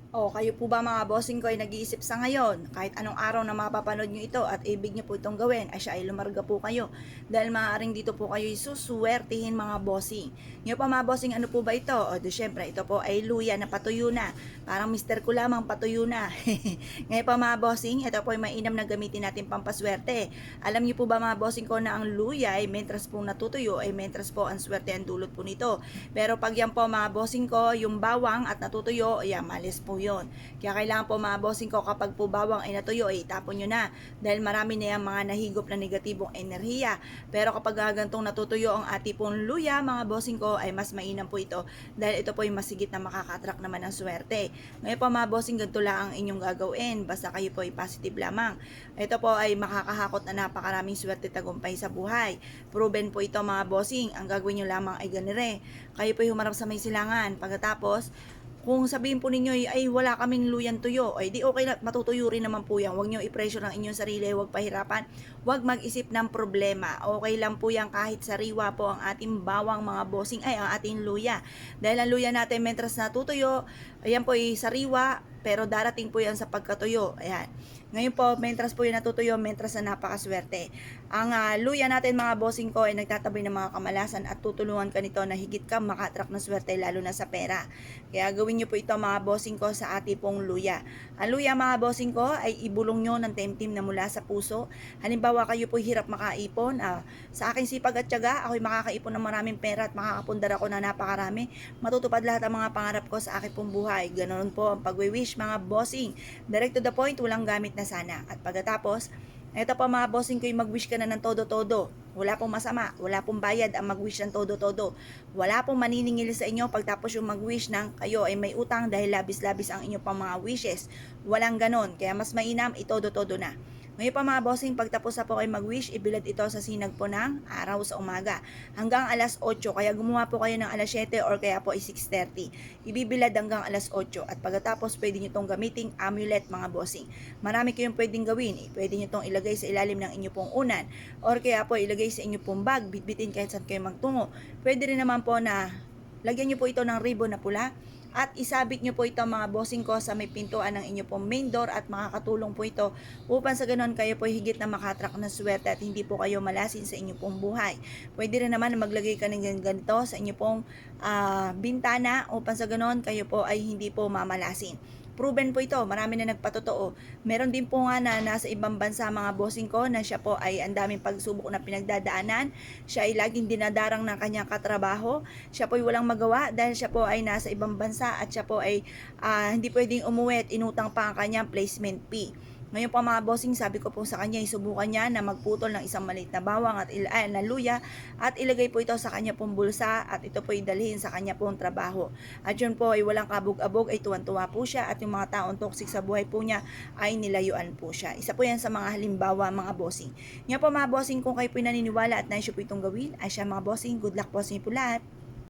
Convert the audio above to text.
O kayo po ba mga bossing ko ay nag-iisip sa ngayon, kahit anong araw na mapapanood nyo ito at ibig nyo po itong gawin, ay siya ay lumarga po kayo. Dahil maaaring dito po kayo susuwertihin mga bossing. Ngayon pa mga bossing, ano po ba ito? O di syempre, ito po ay luya na patuyo na. Parang mister ko lamang patuyo na. Ngayon pa mga bossing, ito po ay mainam na gamitin natin pampaswerte. Alam niyo po ba mga bossing ko na ang luya ay mentras po natutuyo, ay mentras po ang swerte ang dulot po nito. Pero pag yan po mga bossing ko, yung bawang at natutuyo, ayan, malis po yon. Kaya kailangan po mga bossing ko kapag po bawang ay natuyo, ay itapon nyo na. Dahil marami na yung mga nahigop na negatibong enerhiya. Pero kapag gantong natutuyo ang ati pong luya, mga bossing ko, ay mas mainam po ito. Dahil ito po yung masigit na makakatrak naman ng swerte. Ngayon po mga bossing, ganito lang ang inyong gagawin. Basta kayo po ay positive lamang. Ito po ay makakahakot na napakaraming swerte tagumpay sa buhay. Proven po ito mga bossing. Ang gagawin nyo lamang ay ganire. Kayo po ay humarap sa may silangan. Pagkatapos, kung sabihin po ninyo ay wala kaming luyan tuyo, ay di okay na, matutuyo rin naman po yan. Huwag nyo i-pressure ang inyong sarili, huwag pahirapan, huwag mag-isip ng problema. Okay lang po yan kahit sariwa po ang ating bawang mga bossing, ay ang ating luya. Dahil ang luya natin mentras natutuyo, ayan po ay sariwa, pero darating po yan sa pagkatuyo. Ayan. Ngayon po, mentras po yung natutuyo, mentras na napakaswerte. Ang luya natin mga bossing ko ay nagtatabi ng mga kamalasan at tutulungan ka nito na higit ka maka-attract ng swerte lalo na sa pera. Kaya gawin nyo po ito mga bossing ko sa ati pong luya. Ang luya mga bossing ko ay ibulong nyo ng temtim na mula sa puso. Halimbawa kayo po hirap makaipon. Sa aking sipag at tiyaga, ako'y makakaipon ng maraming pera at makakapundar ako na napakarami. Matutupad lahat ang mga pangarap ko sa aking pong buhay. Ganoon po ang pagwi-wish mga bossing. Direct to the point, walang gamit na sana. At pagkatapos, ito pa mga bossing ko yung mag-wish ka na ng todo-todo. Wala pong masama, wala pong bayad ang mag-wish ng todo-todo. Wala pong maniningil sa inyo pagtapos yung mag-wish ng kayo ay may utang dahil labis-labis ang inyo pang mga wishes. Walang ganon, kaya mas mainam itodo-todo na. Ngayon pa mga bossing, pagtapos na po kayo mag-wish, ibilad ito sa sinag po ng araw sa umaga. Hanggang alas 8, kaya gumawa po kayo ng alas 7 or kaya po ay 6:30. Ibibilad hanggang alas 8 at pagkatapos pwede nyo itong gamiting amulet mga bossing. Marami kayong pwedeng gawin. Pwede nyo itong ilagay sa ilalim ng inyo pong unan or kaya po ilagay sa inyo pong bag, bitbitin kahit saan kayo magtungo. Pwede rin naman po na lagyan nyo po ito ng ribbon na pula at isabit nyo po ito mga bossing ko sa may pintuan ng inyo pong main door at makakatulong po ito upang sa ganon kayo po higit na makatrak na swerte at hindi po kayo malasin sa inyo pong buhay. Pwede rin naman na maglagay ka ng ganito sa inyo pong bintana upang sa ganon kayo po ay hindi po mamalasin. Proven po ito, marami na nagpatotoo. Meron din po nga na nasa ibang bansa mga bossing ko na siya po ay ang daming pagsubok na pinagdadaanan. Siya ay laging dinadarang ng kanyang katrabaho. Siya po ay walang magawa dahil siya po ay nasa ibang bansa at siya po ay hindi pwedeng umuwi at inutang pa ang kanyang placement fee. Ngayon pa mga bossing, sabi ko po sa kanya, isubukan niya na magputol ng isang maliit na bawang at na luya at ilagay po ito sa kanya pong bulsa at ito po idalhin sa kanya pong trabaho. At yun po ay walang kabog-abog, ay tuwan-tuwa po siya at yung mga taong toxic sa buhay po niya ay nilayuan po siya. Isa po yan sa mga halimbawa mga bossing. Ngayon po mga bossing, kung kayo po naniniwala at naisyo po itong gawin, ay siya mga bossing, good luck po sa inyo po lahat.